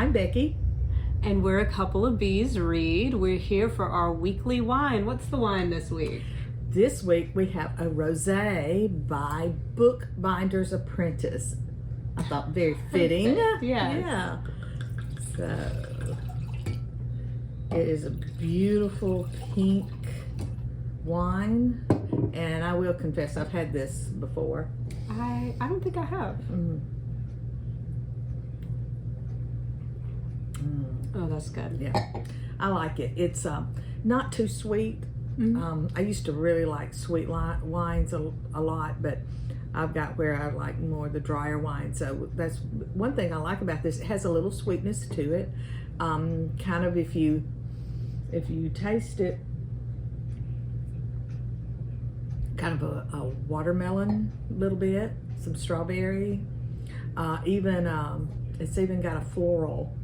I'm Becky. And we're a couple of bees, Reed. We're here for our weekly wine. What's the wine this week? This week we have a rosé by Bookbinder's Apprentice. I thought very fitting. Perfect. Yes. Yeah. So it is a beautiful pink wine, and I will confess I've had this before. I don't think I have. Oh, that's good. Yeah, I like it. It's not too sweet. I used to really like sweet wines a lot, but I've got where I like more the drier wine. So that's one thing I like about this. It has a little sweetness to it. Kind of if you taste it, kind of a watermelon, a little bit, some strawberry, it's even got a floral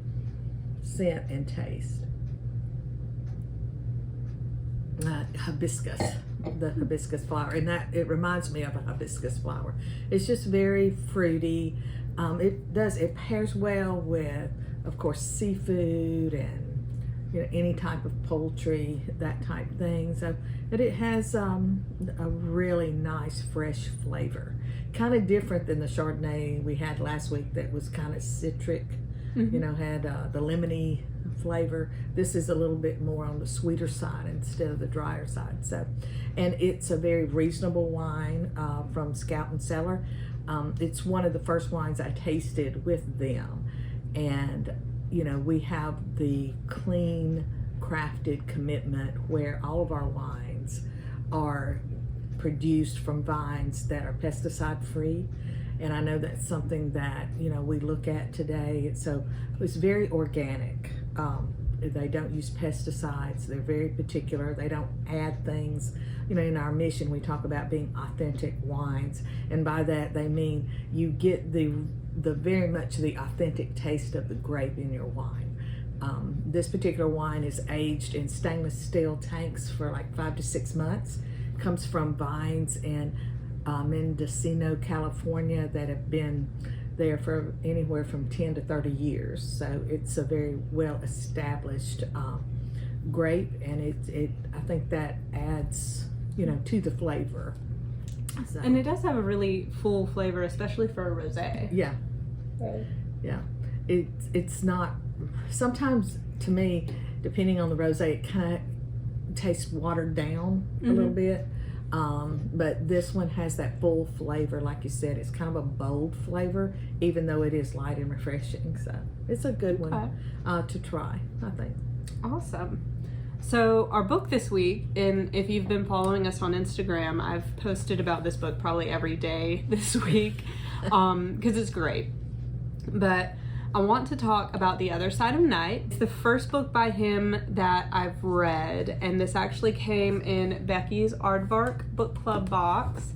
scent and taste. Hibiscus, the hibiscus flower, and that it reminds me of a hibiscus flower. It's just very fruity. It pairs well with, of course, seafood and any type of poultry, that type thing. So, but it has a really nice fresh flavor, kind of different than the Chardonnay we had last week that was kind of citric. Had the lemony flavor. This is a little bit more on the sweeter side instead of the drier side. So, and it's a very reasonable wine from Scout and Cellar. It's one of the first wines I tasted with them, and we have the clean crafted commitment where all of our wines are produced from vines that are pesticide free. And I know that's something that, we look at today. So it's very organic. They don't use pesticides. They're very particular. They don't add things. In our mission, we talk about being authentic wines. And by that, they mean you get the very much the authentic taste of the grape in your wine. This particular wine is aged in stainless steel tanks for like 5 to 6 months. Comes from vines in Mendocino, California, that have been there for anywhere from 10 to 30 years. So it's a very well established grape, and I think that adds to the flavor. So, and it does have a really full flavor, especially for a rosé. Yeah. Right. Yeah. It's not, sometimes to me, depending on the rosé, it kind of tastes watered down a little bit. But this one has that full flavor. Like you said, it's kind of a bold flavor, even though it is light and refreshing. So it's a good one to try, I think. Awesome. So our book this week, and if you've been following us on Instagram, I've posted about this book probably every day this week because it's great. But I want to talk about The Other Side of Night. It's the first book by him that I've read, and this actually came in Becky's Aardvark book club box,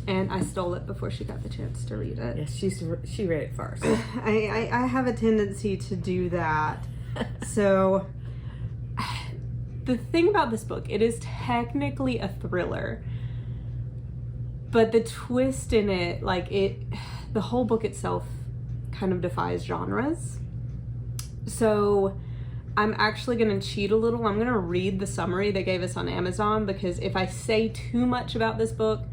and I stole it before she got the chance to read it. Yes, she read it first. I have a tendency to do that. So the thing about this book, it is technically a thriller, but the twist in it, the whole book itself kind of defies genres. So I'm actually going to cheat a little. I'm going to read the summary they gave us on Amazon, because if I say too much about this book,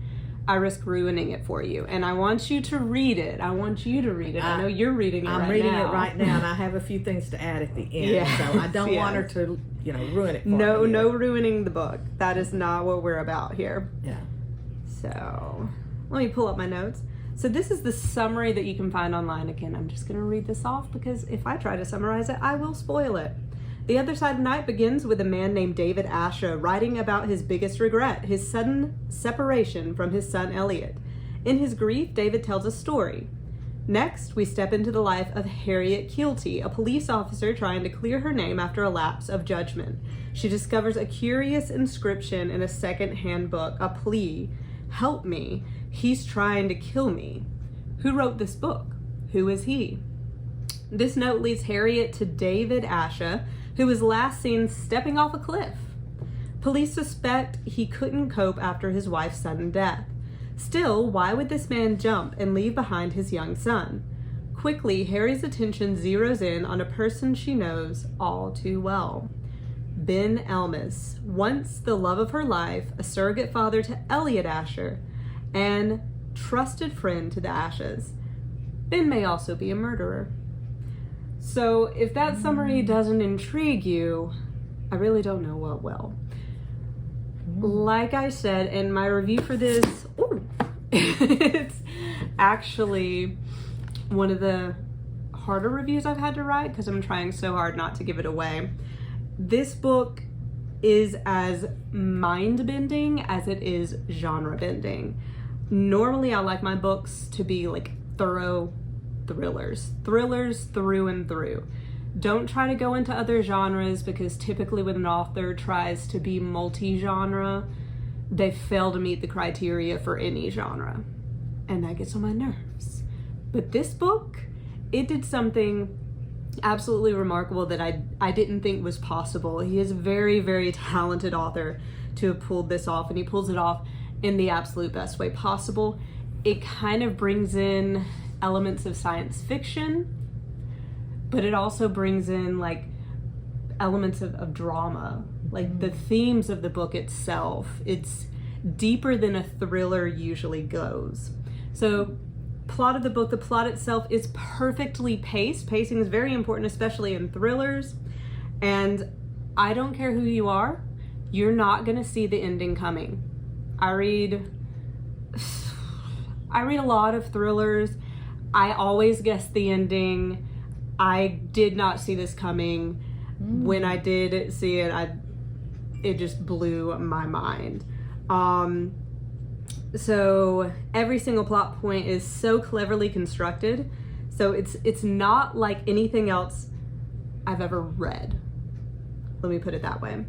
I risk ruining it for you. And I want you to read it. I want you to read it. I know you're reading it right now. I'm reading it right now, and I have a few things to add at the end. Yeah. So I don't want her to, ruin it for me. No ruining the book. That is not what we're about here. Yeah. So let me pull up my notes. So this is the summary that you can find online. Again, I'm just going to read this off because if I try to summarize it, I will spoil it. The Other Side of Night begins with a man named David Asha writing about his biggest regret, his sudden separation from his son Elliot. In his grief, David tells a story. Next, we step into the life of Harriet Keelty, a police officer trying to clear her name after a lapse of judgment. She discovers a curious inscription in a second-hand book, a plea, "Help me. He's trying to kill me." Who wrote this book? Who is he? This note leads Harriet to David Asha, who was last seen stepping off a cliff. Police suspect he couldn't cope after his wife's sudden death. Still, why would this man jump and leave behind his young son? quickly, Harry's attention zeroes in on a person she knows all too well. Ben Elmas, once the love of her life, a surrogate father to Elliot Asher, and trusted friend to the Ashes. Ben may also be a murderer. So if that summary doesn't intrigue you, I really don't know what will. Like I said in my review for this, it's actually one of the harder reviews I've had to write because I'm trying so hard not to give it away. This book is as mind-bending as it is genre-bending. Normally I like my books to be like thorough thrillers through and through. Don't try to go into other genres because typically when an author tries to be multi-genre, they fail to meet the criteria for any genre. And that gets on my nerves. But this book, it did something absolutely remarkable that I didn't think was possible. He is a very, very talented author to have pulled this off, and he pulls it off in the absolute best way possible. It kind of brings in elements of science fiction, but it also brings in like elements of drama, like the themes of the book itself. It's deeper than a thriller usually goes. So plot of the book, the plot itself is perfectly paced. Pacing is very important, especially in thrillers. And I don't care who you are, you're not gonna see the ending coming. I read a lot of thrillers. I always guess the ending. I did not see this coming. When I did see it, it just blew my mind. So every single plot point is so cleverly constructed. So it's not like anything else I've ever read. Let me put it that way.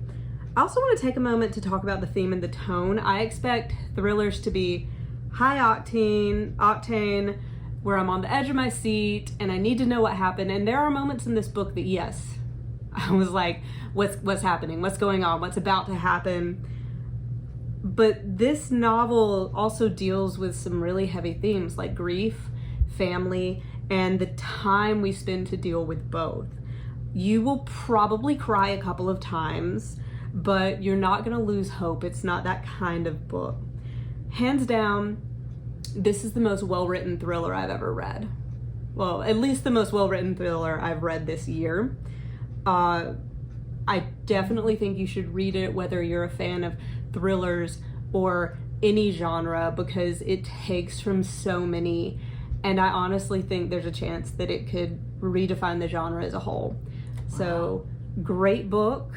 I also want to take a moment to talk about the theme and the tone. I expect thrillers to be high octane, where I'm on the edge of my seat and I need to know what happened. And there are moments in this book that, yes, I was like, what's happening? What's going on? What's about to happen? But this novel also deals with some really heavy themes like grief, family, and the time we spend to deal with both. You will probably cry a couple of times, but you're not going to lose hope. It's not that kind of book. Hands down, this is the most well-written thriller I've ever read. Well, at least the most well-written thriller I've read this year. I definitely think you should read it, whether you're a fan of thrillers or any genre, because it takes from so many, and I honestly think there's a chance that it could redefine the genre as a whole. Wow. So, great book.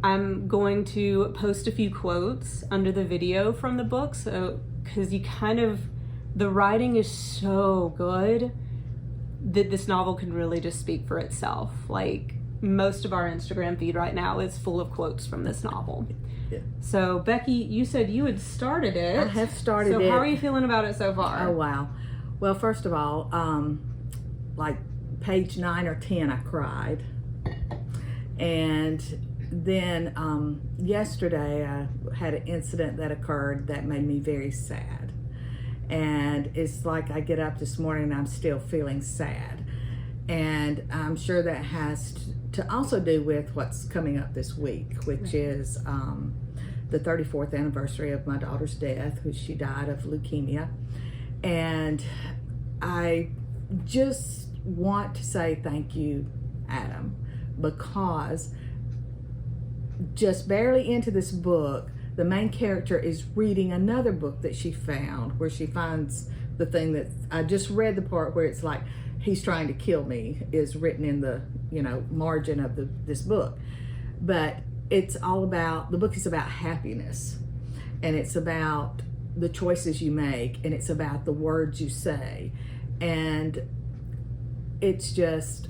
I'm going to post a few quotes under the video from the book, so because the writing is so good that this novel can really just speak for itself. Like, most of our Instagram feed right now is full of quotes from this novel. Yeah. So, Becky, you said you had started it. I have started it. So how are you feeling about it so far? Oh, wow. Well, first of all, like page 9 or 10, I cried. And then yesterday I had an incident that occurred that made me very sad. And it's like I get up this morning and I'm still feeling sad. And I'm sure that has to also do with what's coming up this week, which is the 34th anniversary of my daughter's death, which she died of leukemia. And I just want to say thank you, Adam, because just barely into this book, the main character is reading another book that she found, where she finds the thing that I just read, the part where it's like, he's trying to kill me, is written in the margin of this book. But it's all about, the book is about happiness, and it's about the choices you make, and it's about the words you say. And it's just,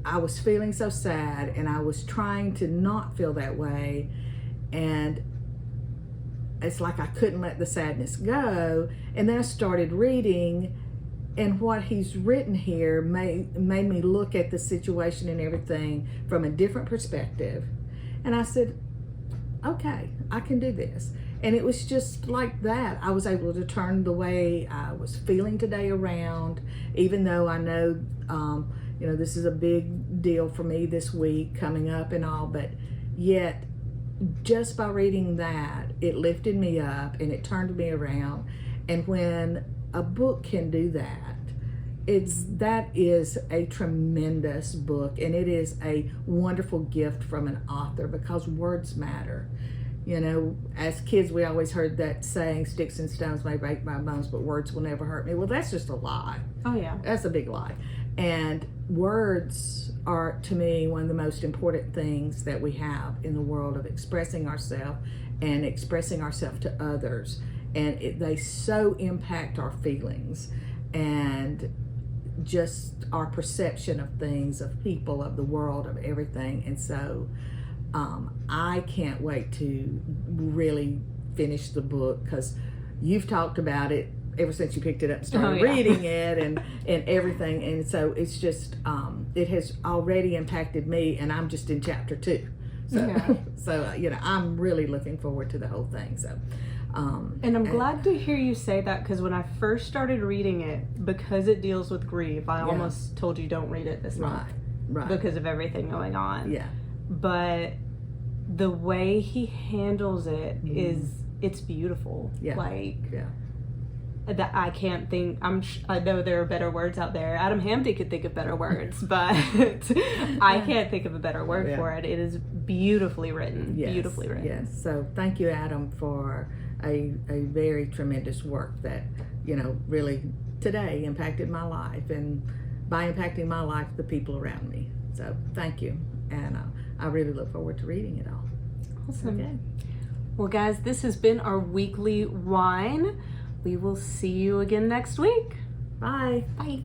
I was feeling so sad, and I was trying to not feel that way, and it's like I couldn't let the sadness go. And then I started reading, and what he's written here made me look at the situation and everything from a different perspective. And I said, okay, I can do this. And it was just like that. I was able to turn the way I was feeling today around, even though I know, this is a big deal for me this week coming up and all, but yet just by reading that, it lifted me up and it turned me around. And when a book can do that, that is a tremendous book, and it is a wonderful gift from an author, because words matter. As kids, we always heard that saying, sticks and stones may break my bones, but words will never hurt me. Well, that's just a lie. Oh, yeah. That's a big lie. And words are, to me, one of the most important things that we have in the world of expressing ourselves and expressing ourselves to others. And they so impact our feelings and just our perception of things, of people, of the world, of everything. And so I can't wait to really finish the book, because you've talked about it ever since you picked it up and started reading it and everything. And so it's just, it has already impacted me, and I'm just in chapter 2. So, I'm really looking forward to the whole thing. So, and I'm glad to hear you say that, because when I first started reading it, because it deals with grief, I almost told you don't read it this month. Right. Because of everything going on. Yeah. But the way he handles it it's beautiful. Yeah. That I can't think. I know there are better words out there. Adam Hamdy could think of better words, but I can't think of a better word for it. It is beautifully written. Yes. Beautifully written. Yes. So thank you, Adam, for a very tremendous work that really today impacted my life, and by impacting my life, the people around me. So thank you, and I really look forward to reading it all. Awesome. Okay. Well, guys, this has been our weekly wine. We will see you again next week. Bye. Bye.